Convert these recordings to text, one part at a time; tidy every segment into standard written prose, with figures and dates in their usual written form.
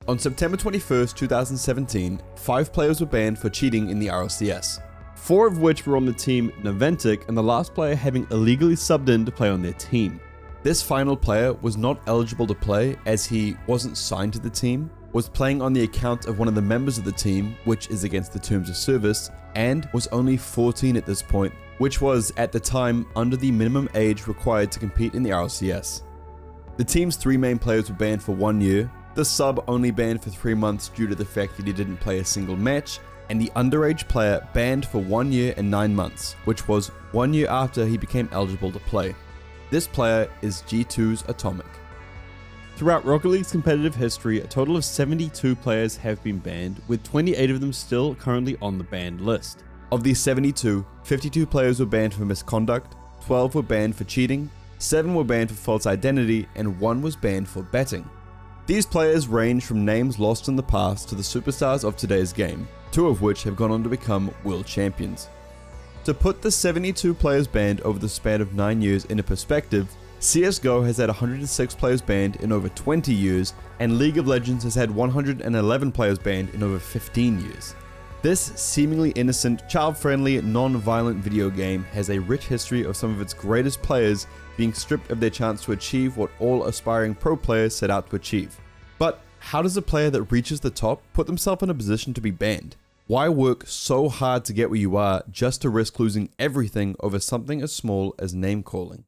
On September 21st, 2017, 5 players were banned for cheating in the RLCS. 4 of which were on the team Thanovic, and the last player having illegally subbed in to play on their team. This final player was not eligible to play as he wasn't signed to the team, was playing on the account of one of the members of the team, which is against the terms of service, and was only 14 at this point, which was, at the time, under the minimum age required to compete in the RLCS. The team's 3 main players were banned for 1 year, the sub only banned for 3 months due to the fact that he didn't play a single match, and the underage player banned for 1 year and 9 months, which was 1 year after he became eligible to play. This player is G2's Atomic. Throughout Rocket League's competitive history, a total of 72 players have been banned, with 28 of them still currently on the banned list. Of these 72, 52 players were banned for misconduct, 12 were banned for cheating, 7 were banned for false identity, and 1 was banned for betting. These players range from names lost in the past to the superstars of today's game, 2 of which have gone on to become world champions. To put the 72 players banned over the span of 9 years into perspective, CSGO has had 106 players banned in over 20 years, and League of Legends has had 111 players banned in over 15 years. This seemingly innocent, child-friendly, non-violent video game has a rich history of some of its greatest players being stripped of their chance to achieve what all aspiring pro players set out to achieve. But how does a player that reaches the top put themselves in a position to be banned? Why work so hard to get where you are just to risk losing everything over something as small as name calling?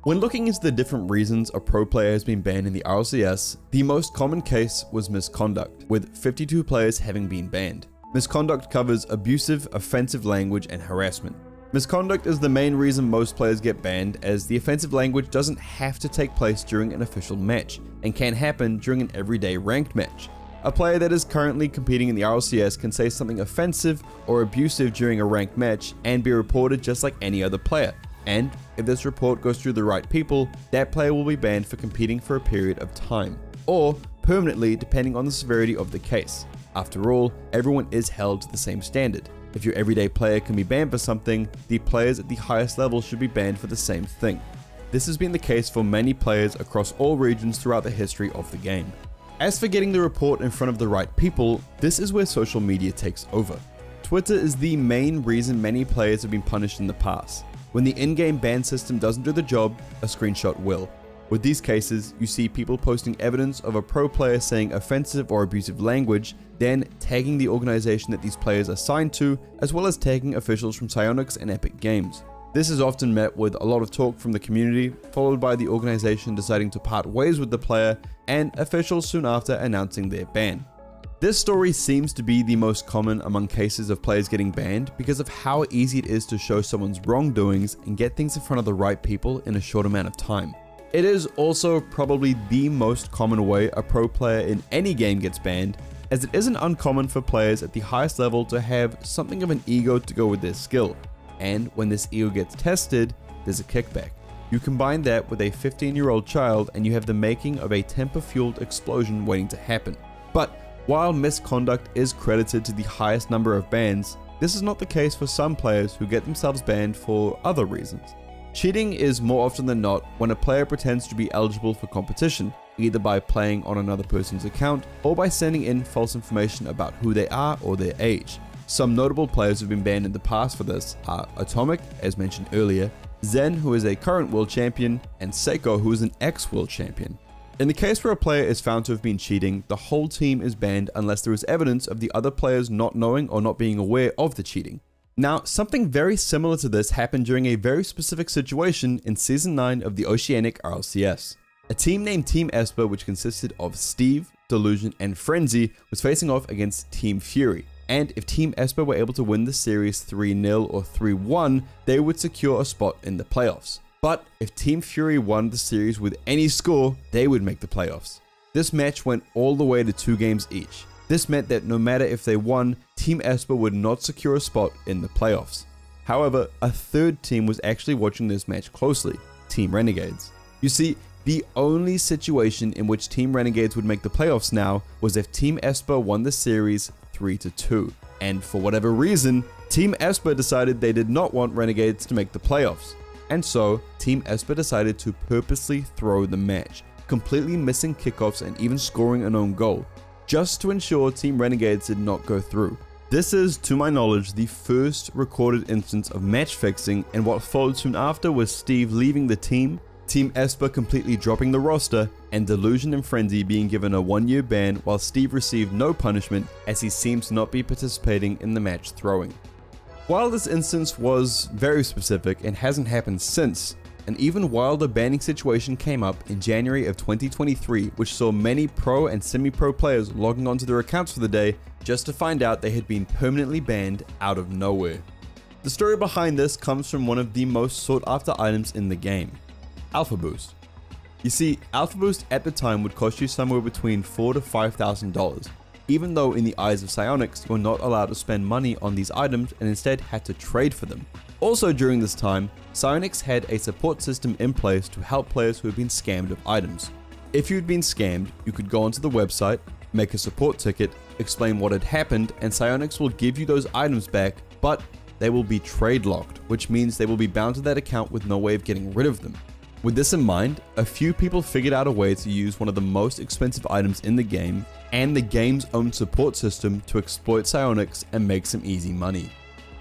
When looking into the different reasons a pro player has been banned in the RLCS, the most common case was misconduct, with 52 players having been banned. Misconduct covers abusive, offensive language and harassment. Misconduct is the main reason most players get banned, as the offensive language doesn't have to take place during an official match, and can happen during an everyday ranked match. A player that is currently competing in the RLCS can say something offensive or abusive during a ranked match and be reported just like any other player. And if this report goes through the right people, that player will be banned for competing for a period of time, or permanently depending on the severity of the case. After all, everyone is held to the same standard. If your everyday player can be banned for something, the players at the highest level should be banned for the same thing. This has been the case for many players across all regions throughout the history of the game. As for getting the report in front of the right people, this is where social media takes over. Twitter is the main reason many players have been punished in the past. When the in-game ban system doesn't do the job, a screenshot will. With these cases, you see people posting evidence of a pro player saying offensive or abusive language, then tagging the organization that these players are signed to, as well as tagging officials from Psyonix and Epic Games. This is often met with a lot of talk from the community, followed by the organization deciding to part ways with the player, and officials soon after announcing their ban. This story seems to be the most common among cases of players getting banned because of how easy it is to show someone's wrongdoings and get things in front of the right people in a short amount of time. It is also probably the most common way a pro player in any game gets banned, as it isn't uncommon for players at the highest level to have something of an ego to go with their skill, and when this ego gets tested, there's a kickback. You combine that with a 15-year-old child and you have the making of a temper-fueled explosion waiting to happen. But while misconduct is credited to the highest number of bans, this is not the case for some players who get themselves banned for other reasons. Cheating is more often than not when a player pretends to be eligible for competition, either by playing on another person's account or by sending in false information about who they are or their age. Some notable players who have been banned in the past for this are Atomic, as mentioned earlier, Zen, who is a current world champion, and Seiko, who is an ex-world champion. In the case where a player is found to have been cheating, the whole team is banned unless there is evidence of the other players not knowing or not being aware of the cheating. Now, something very similar to this happened during a very specific situation in Season 9 of the Oceanic RLCS. A team named Team Esper, which consisted of Steve, Delusion, and Frenzy, was facing off against Team Fury. And if Team Esper were able to win the series 3-0 or 3-1, they would secure a spot in the playoffs. But if Team Fury won the series with any score, they would make the playoffs. This match went all the way to 2 games each. This meant that no matter if they won, Team Esper would not secure a spot in the playoffs. However, a third team was actually watching this match closely, Team Renegades. You see, the only situation in which Team Renegades would make the playoffs now was if Team Esper won the series 3-2. And for whatever reason, Team Esper decided they did not want Renegades to make the playoffs. and so Team Esper decided to purposely throw the match, completely missing kickoffs and even scoring an own goal, just to ensure Team Renegades did not go through. This is, to my knowledge, the first recorded instance of match fixing, and what followed soon after was Steve leaving the team, Team Esper completely dropping the roster, and Delusion and Frenzy being given a 1-year ban while Steve received no punishment as he seems to not be participating in the match throwing. While this instance was very specific and hasn't happened since, an even wilder banning situation came up in January of 2023, which saw many pro and semi-pro players logging onto their accounts for the day just to find out they had been permanently banned out of nowhere. The story behind this comes from one of the most sought after items in the game, Alpha Boost. You see, Alpha Boost at the time would cost you somewhere between $4,000 to $5,000, even though in the eyes of Psyonix you were not allowed to spend money on these items and instead had to trade for them. Also during this time, Psyonix had a support system in place to help players who had been scammed of items. If you'd been scammed, you could go onto the website, make a support ticket, explain what had happened, and Psyonix will give you those items back, but they will be trade locked, which means they will be bound to that account with no way of getting rid of them. With this in mind, a few people figured out a way to use one of the most expensive items in the game and the game's own support system to exploit Psyonix and make some easy money.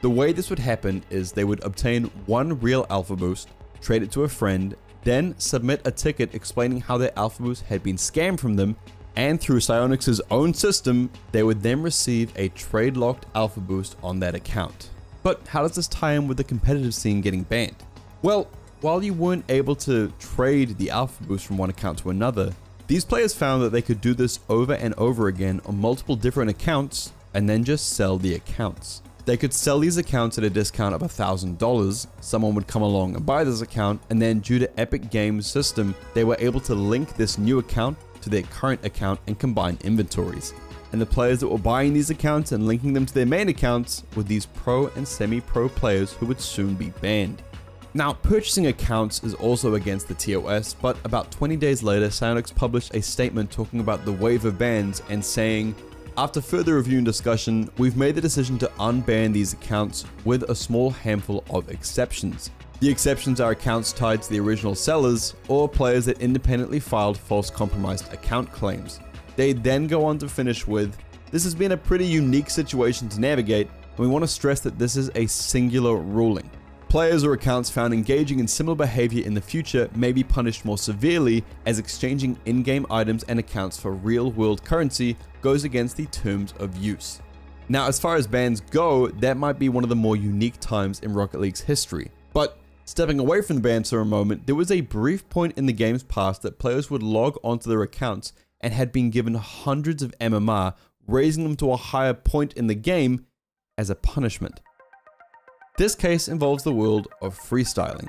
The way this would happen is they would obtain one real Alpha Boost, trade it to a friend, then submit a ticket explaining how their Alpha Boost had been scammed from them, and through Psyonix's own system, they would then receive a trade-locked Alpha Boost on that account. But how does this tie in with the competitive scene getting banned? Well, while you weren't able to trade the Alpha Boost from one account to another, these players found that they could do this over and over again on multiple different accounts and then just sell the accounts. They could sell these accounts at a discount of $1,000, someone would come along and buy this account, and then due to Epic Games' system, they were able to link this new account to their current account and combine inventories. And the players that were buying these accounts and linking them to their main accounts were these pro and semi-pro players who would soon be banned. Now, purchasing accounts is also against the TOS, but about 20 days later, Psyonix published a statement talking about the wave of bans and saying, "After further review and discussion, we've made the decision to unban these accounts with a small handful of exceptions. The exceptions are accounts tied to the original sellers or players that independently filed false compromised account claims." They then go on to finish with, "This has been a pretty unique situation to navigate, and we want to stress that this is a singular ruling. Players or accounts found engaging in similar behavior in the future may be punished more severely, as exchanging in-game items and accounts for real-world currency goes against the terms of use." Now, as far as bans go, that might be one of the more unique times in Rocket League's history. But stepping away from the bans for a moment, there was a brief point in the game's past that players would log onto their accounts and had been given hundreds of MMR, raising them to a higher point in the game as a punishment. This case involves the world of freestyling.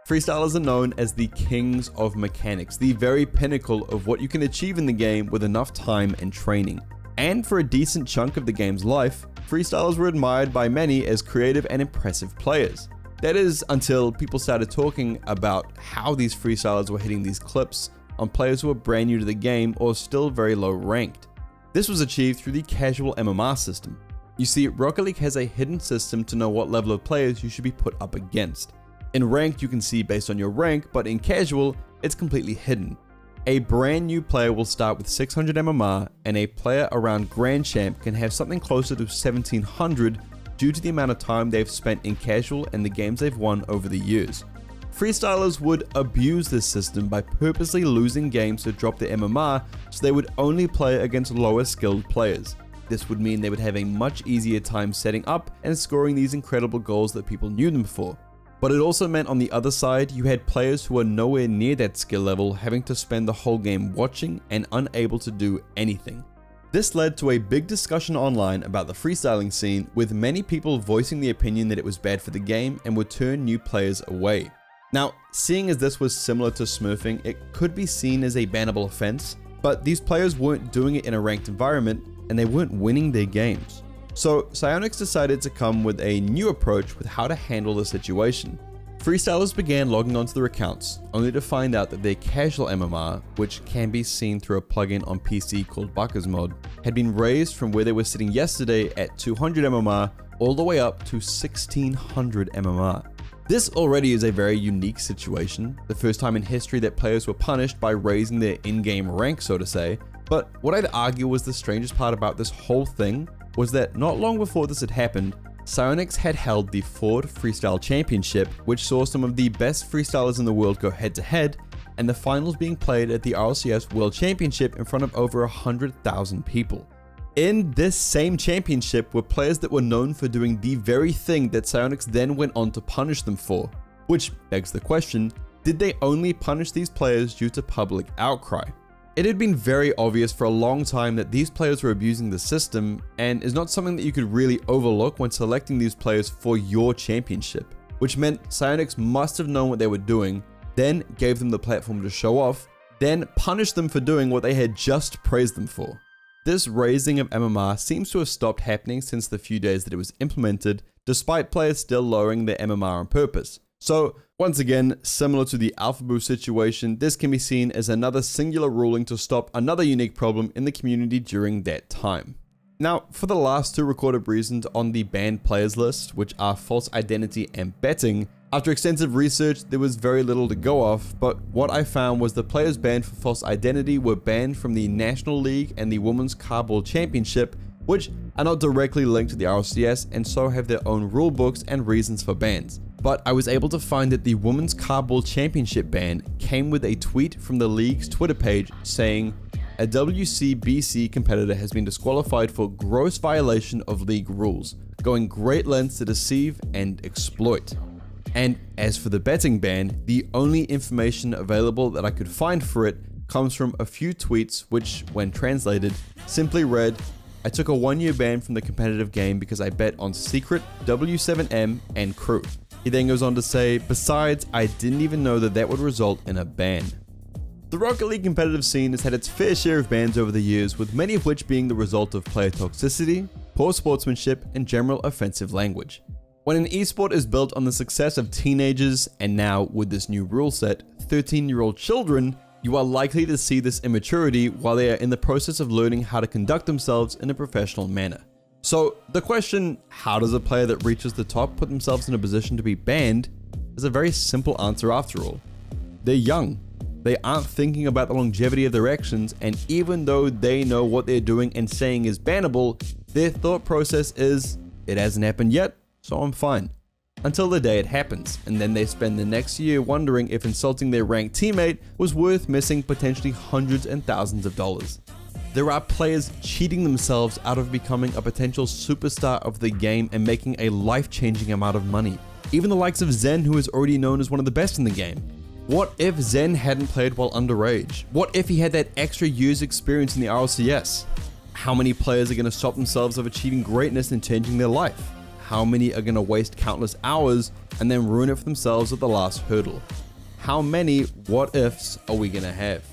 Freestylers are known as the kings of mechanics, the very pinnacle of what you can achieve in the game with enough time and training. And for a decent chunk of the game's life, freestylers were admired by many as creative and impressive players. That is, until people started talking about how these freestylers were hitting these clips on players who were brand new to the game or still very low ranked. This was achieved through the casual MMR system. You see, Rocket League has a hidden system to know what level of players you should be put up against. In ranked, you can see based on your rank, but in casual, it's completely hidden. A brand new player will start with 600 MMR, and a player around Grand Champ can have something closer to 1700 due to the amount of time they've spent in casual and the games they've won over the years. Freestylers would abuse this system by purposely losing games to drop their MMR so they would only play against lower skilled players. This would mean they would have a much easier time setting up and scoring these incredible goals that people knew them for. But it also meant on the other side, you had players who were nowhere near that skill level having to spend the whole game watching and unable to do anything. This led to a big discussion online about the freestyling scene, with many people voicing the opinion that it was bad for the game and would turn new players away. Now, seeing as this was similar to smurfing, it could be seen as a bannable offense, but these players weren't doing it in a ranked environment and they weren't winning their games. So Psyonix decided to come with a new approach with how to handle the situation. Freestylers began logging onto their accounts, only to find out that their casual MMR, which can be seen through a plugin on PC called Bucker's Mod, had been raised from where they were sitting yesterday at 200 MMR all the way up to 1600 MMR. This already is a very unique situation, the first time in history that players were punished by raising their in-game rank, so to say, but what I'd argue was the strangest part about this whole thing was that not long before this had happened, Psyonix had held the Ford Freestyle Championship, which saw some of the best freestylers in the world go head-to-head, and the finals being played at the RLCS World Championship in front of over 100,000 people. In this same championship were players that were known for doing the very thing that Psyonix then went on to punish them for. Which begs the question, did they only punish these players due to public outcry? It had been very obvious for a long time that these players were abusing the system, and is not something that you could really overlook when selecting these players for your championship, which meant Psyonix must have known what they were doing, then gave them the platform to show off, then punished them for doing what they had just praised them for. This raising of MMR seems to have stopped happening since the few days that it was implemented, despite players still lowering their MMR on purpose. So, once again, similar to the AlphaBoo situation, this can be seen as another singular ruling to stop another unique problem in the community during that time. Now, for the last two recorded reasons on the banned players list, which are false identity and betting, after extensive research, there was very little to go off, but what I found was the players banned for false identity were banned from the National League and the Women's Cardball Championship, which are not directly linked to the RLCS and so have their own rulebooks and reasons for bans. But I was able to find that the Women's Cardball Championship ban came with a tweet from the league's Twitter page saying, "A WCBC competitor has been disqualified for gross violation of league rules, going great lengths to deceive and exploit." And as for the betting ban, the only information available that I could find for it comes from a few tweets which, when translated, simply read, "I took a 1-year ban from the competitive game because I bet on Secret, W7M, and Crew." He then goes on to say, "Besides, I didn't even know that that would result in a ban." The Rocket League competitive scene has had its fair share of bans over the years, with many of which being the result of player toxicity, poor sportsmanship, and general offensive language. When an esport is built on the success of teenagers, and now with this new rule set, 13-year-old children, you are likely to see this immaturity while they are in the process of learning how to conduct themselves in a professional manner. So the question, how does a player that reaches the top put themselves in a position to be banned, is a very simple answer after all. They're young. They aren't thinking about the longevity of their actions, and even though they know what they're doing and saying is bannable, their thought process is, it hasn't happened yet, so I'm fine. Until the day it happens, and then they spend the next year wondering if insulting their ranked teammate was worth missing potentially hundreds and thousands of dollars. There are players cheating themselves out of becoming a potential superstar of the game and making a life-changing amount of money. Even the likes of Zen, who is already known as one of the best in the game. What if Zen hadn't played while underage? What if he had that extra year's experience in the RLCS? How many players are going to stop themselves of achieving greatness and changing their life? How many are going to waste countless hours and then ruin it for themselves at the last hurdle? How many what ifs are we going to have?